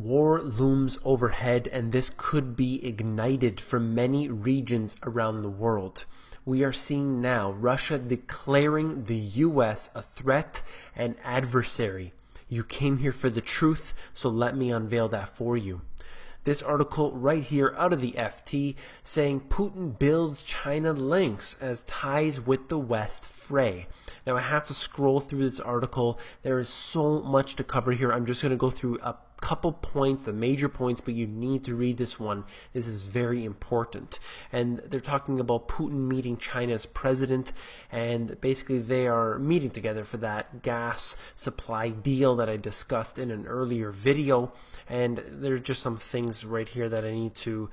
War looms overhead, and this could be ignited from many regions around the world. We are seeing now Russia declaring the US a threat and adversary. You came here for the truth, so let me unveil that for you. This article right here out of the FT saying Putin builds China links as ties with the West fray. Now I have to scroll through this article. There is so much to cover here. I'm just going to go through a couple points, the major points, but you need to read this one. This is very important. And they're talking about Putin meeting China's president, and basically they are meeting together for that gas supply deal that I discussed in an earlier video. And there's just some things right here that I need to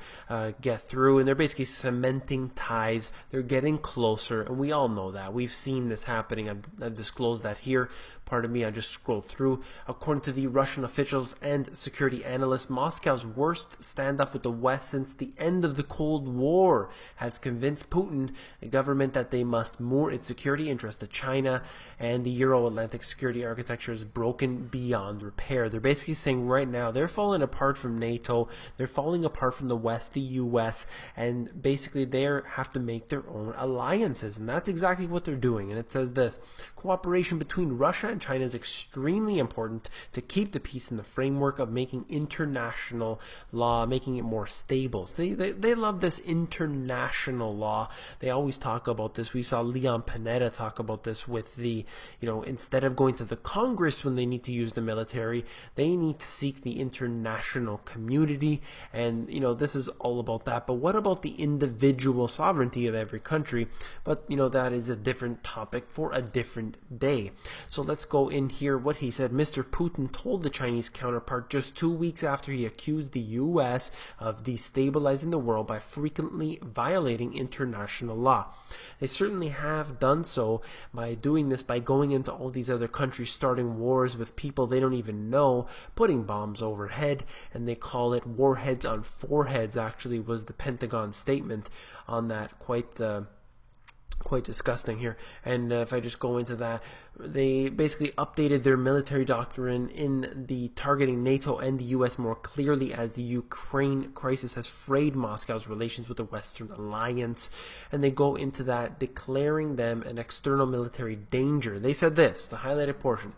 get through, and they're basically cementing ties. They're getting closer, and we all know that. We've seen this happening. I've disclosed that here. Pardon me, I just scrolled through. According to the Russian officials and security analysts, Moscow's worst standoff with the West since the end of the Cold War has convinced Putin, the government, that they must moor its security interest to China, and the Euro-Atlantic security architecture is broken beyond repair. They're basically saying right now they're falling apart from NATO, they're falling apart from the West, the US, and basically they have to make their own alliances, and that's exactly what they're doing. And it says this: cooperation between Russia and China is extremely important to keep the peace in the framework of making international law, making it more stable. So they love this international law. They always talk about this. We saw Leon Panetta talk about this with the, instead of going to the Congress when they need to use the military, they need to seek the international community. And, this is all about that. But what about the individual sovereignty of every country? But, that is a different topic for a different day. So let's go in here. What he said: Mr. Putin told the Chinese counterpart just 2 weeks after he accused the US of destabilizing the world by frequently violating international law. They certainly have done so by doing this, by going into all these other countries, starting wars with people they don't even know, putting bombs overhead, and they call it warheads on foreheads, actually was the Pentagon statement on that. Quite disgusting here. And if I just go into that, they basically updated their military doctrine in the targeting NATO and the US more clearly as the Ukraine crisis has frayed Moscow's relations with the Western alliance, and they go into that declaring them an external military danger. They said this, the highlighted portion: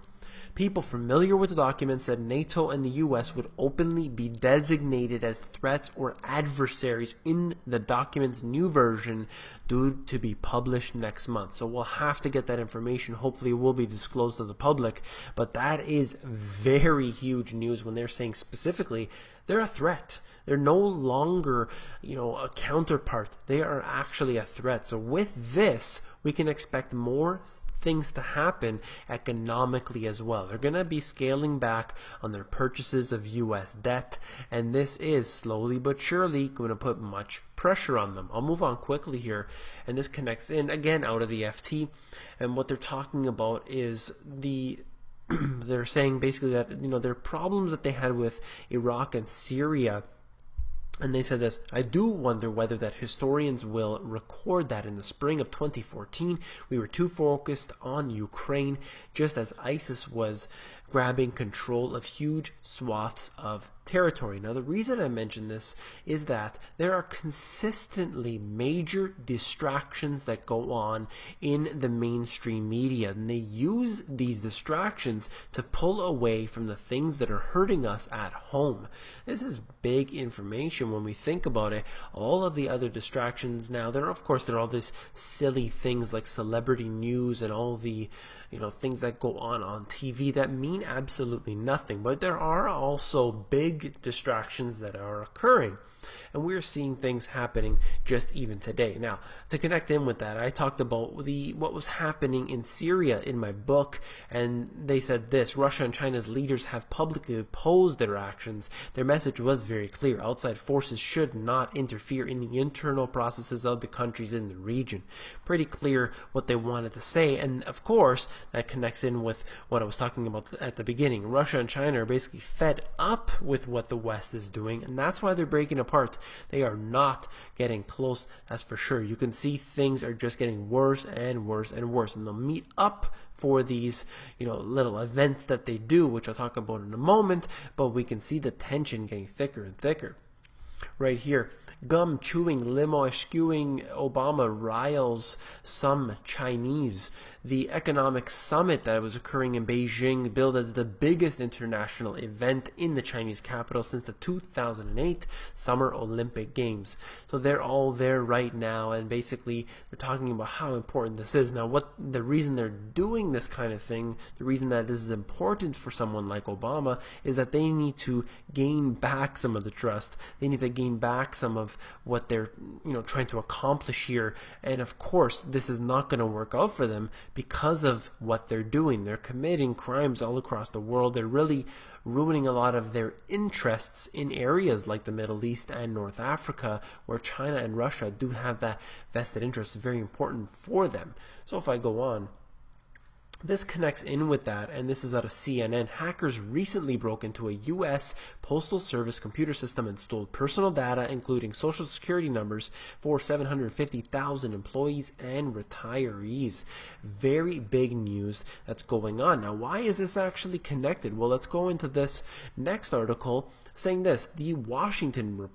people familiar with the document said NATO and the US would openly be designated as threats or adversaries in the document's new version, due to be published next month. So we'll have to get that information. Hopefully it will be disclosed to the public. But that is very huge news when they're saying specifically they're a threat. They're no longer, a counterpart. They are actually a threat. So with this, we can expect more things to happen economically as well. They're going to be scaling back on their purchases of US debt, and this is slowly but surely going to put much pressure on them. I'll move on quickly here, and this connects in again out of the FT, and what they're talking about is they're saying basically that there are problems that they had with Iraq and Syria. And they said this: I do wonder whether that historians will record that in the spring of 2014, we were too focused on Ukraine, just as ISIS was grabbing control of huge swaths of territory. Now, the reason I mention this is that there are consistently major distractions that go on in the mainstream media, and they use these distractions to pull away from the things that are hurting us at home. This is big information when we think about it. All of the other distractions now, there are all these silly things like celebrity news and all the things that go on TV that mean absolutely nothing, but there are also big distractions that are occurring, and we're seeing things happening just even today. Now, to connect in with that, I talked about what was happening in Syria in my book, and they said this: Russia and China's leaders have publicly opposed their actions. Their message was very clear: outside forces should not interfere in the internal processes of the countries in the region. Pretty clear what they wanted to say, and of course that connects in with what I was talking about at the beginning. Russia and China are basically fed up with what the West is doing, and that's why they're breaking apart. They are not getting close, that's for sure. You can see things are just getting worse and worse and worse, and they'll meet up for these, little events that they do, which I'll talk about in a moment, but we can see the tension getting thicker and thicker. Right here, gum chewing, limo eschewing Obama riles some Chinese. The economic summit that was occurring in Beijing, billed as the biggest international event in the Chinese capital since the 2008 Summer Olympic Games. So they're all there right now, and basically they're talking about how important this is. Now, what the reason they're doing this kind of thing, the reason that this is important for someone like Obama, is that they need to gain back some of the trust. They need to gain back some of what they're trying to accomplish here. And of course, this is not going to work out for them because of what they're doing. They're committing crimes all across the world. They're really ruining a lot of their interests in areas like the Middle East and North Africa, where China and Russia do have that vested interest. It's very important for them. So if I go on, this connects in with that, and this is out of CNN. Hackers recently broke into a U.S. Postal Service computer system and stole personal data, including social security numbers, for 750,000 employees and retirees. Very big news that's going on. Now, why is this actually connected? Well, let's go into this next article saying this. The Washington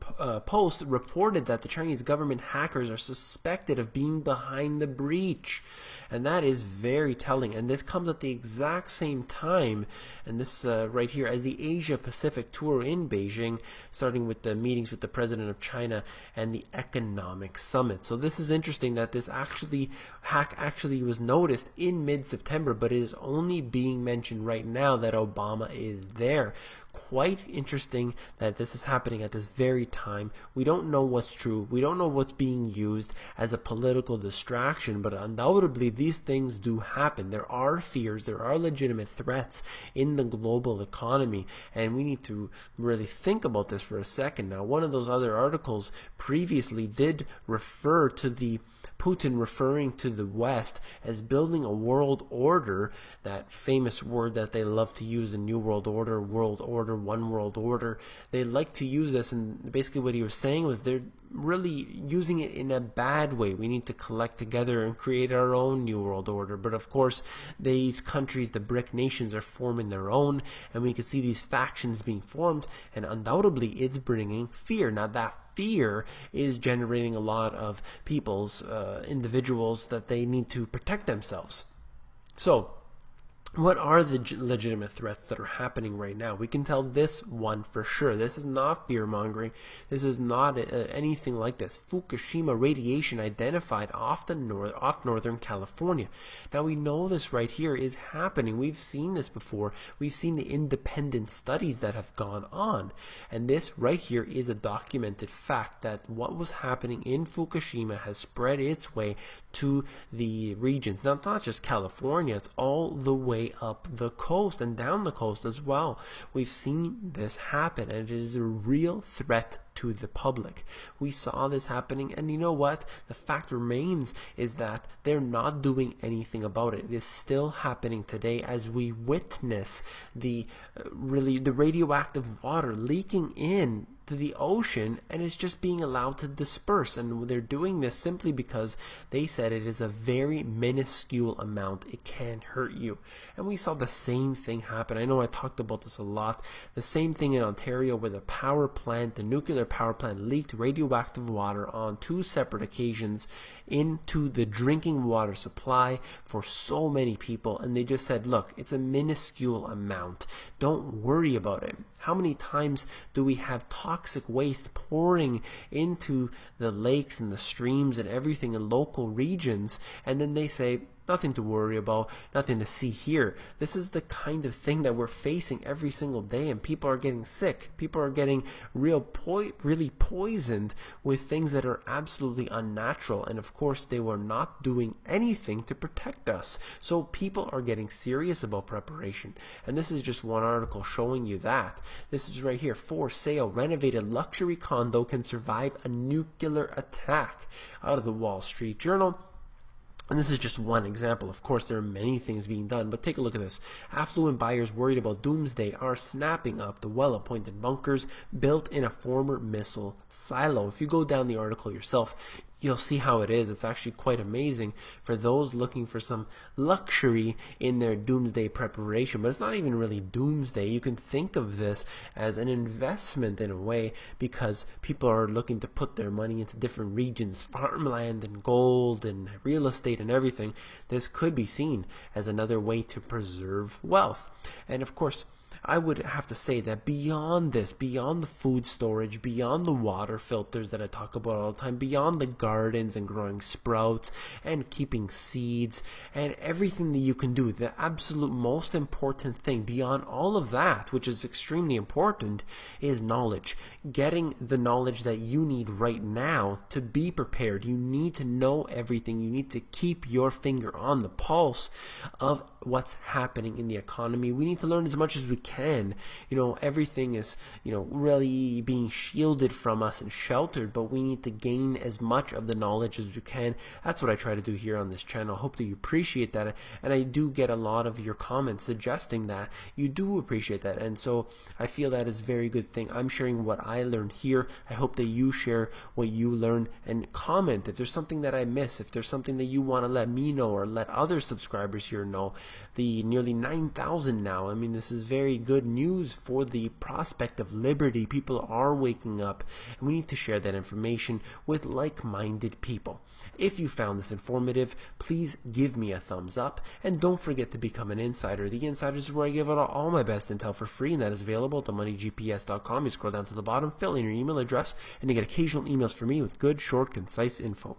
Post reported that the Chinese government hackers are suspected of being behind the breach. And that is very telling. And this comes at the exact same time, and this right here, as the Asia Pacific tour in Beijing, starting with the meetings with the president of China and the economic summit. So this is interesting that this hack actually was noticed in mid-September, but it is only being mentioned right now that Obama is there. Quite interesting that this is happening at this very time. We don't know what's true. We don't know what's being used as a political distraction, but undoubtedly these things do happen. There are fears, there are legitimate threats in the global economy, and we need to really think about this for a second. Now, one of those other articles previously did refer to the Putin referring to the West as building a world order, that famous word that they love to use, the New World Order, one world order. They like to use this, and basically what he was saying was they're really using it in a bad way. We need to collect together and create our own New World Order. But of course, these countries, the BRIC nations, are forming their own, and we can see these factions being formed, and undoubtedly it's bringing fear. Now, that fear is generating a lot of people's individuals that they need to protect themselves. So what are the legitimate threats that are happening right now? We can tell this one for sure. This is not fear-mongering. This is not anything like this. Fukushima radiation identified off northern California. Now, we know this right here is happening. We've seen this before. We've seen the independent studies that have gone on. And this right here is a documented fact that what was happening in Fukushima has spread its way to the regions. Now, it's not just California. It's all the way up the coast and down the coast as well. We've seen this happen, and it is a real threat to the public. We saw this happening, and you know what? The fact remains is that they're not doing anything about it. It is still happening today as we witness the radioactive water leaking in to the ocean, and it's just being allowed to disperse. And they're doing this simply because they said it is a very minuscule amount. It can't hurt you. And we saw the same thing happen. I know I talked about this a lot. The same thing in Ontario, where the nuclear power plant leaked radioactive water on 2 separate occasions into the drinking water supply for so many people, and they just said, look, it's a minuscule amount. Don't worry about it. How many times do we have toxic waste pouring into the lakes and the streams and everything in local regions, and then they say, nothing to worry about, nothing to see here. This is the kind of thing that we're facing every single day, and people are getting sick. People are getting really poisoned with things that are absolutely unnatural, and of course they were not doing anything to protect us. So people are getting serious about preparation, and this is just one article showing you that. This is right here. For sale, renovated luxury condo can survive a nuclear attack, out of the Wall Street Journal. And this is just one example. Of course, there are many things being done, but take a look at this. Affluent buyers worried about doomsday are snapping up the well-appointed bunkers built in a former missile silo. If you go down the article yourself, you'll see how it is. It's actually quite amazing for those looking for some luxury in their doomsday preparation. But it's not even really doomsday. You can think of this as an investment in a way, because people are looking to put their money into different regions, farmland and gold and real estate and everything. This could be seen as another way to preserve wealth. And of course, I would have to say that beyond this, beyond the food storage, beyond the water filters that I talk about all the time, beyond the gardens and growing sprouts and keeping seeds and everything that you can do, the absolute most important thing beyond all of that, which is extremely important, is knowledge. Getting the knowledge that you need right now to be prepared. You need to know everything. You need to keep your finger on the pulse of what's happening in the economy. We need to learn as much as we can. Everything is, really being shielded from us and sheltered, but we need to gain as much of the knowledge as we can. That's what I try to do here on this channel. I hope that you appreciate that, and I do get a lot of your comments suggesting that you do appreciate that, and so I feel that is a very good thing. I'm sharing what I learned here. I hope that you share what you learn, and comment if there's something that I miss, if there's something that you want to let me know or let other subscribers here know. The nearly 9,000 now. I mean, this is very good news for the prospect of liberty. People are waking up, and we need to share that information with like-minded people. If you found this informative, please give me a thumbs up, and don't forget to become an insider. The Insiders is where I give out all my best intel for free, and that is available at themoneygps.com. You scroll down to the bottom, fill in your email address, and you get occasional emails from me with good, short, concise info.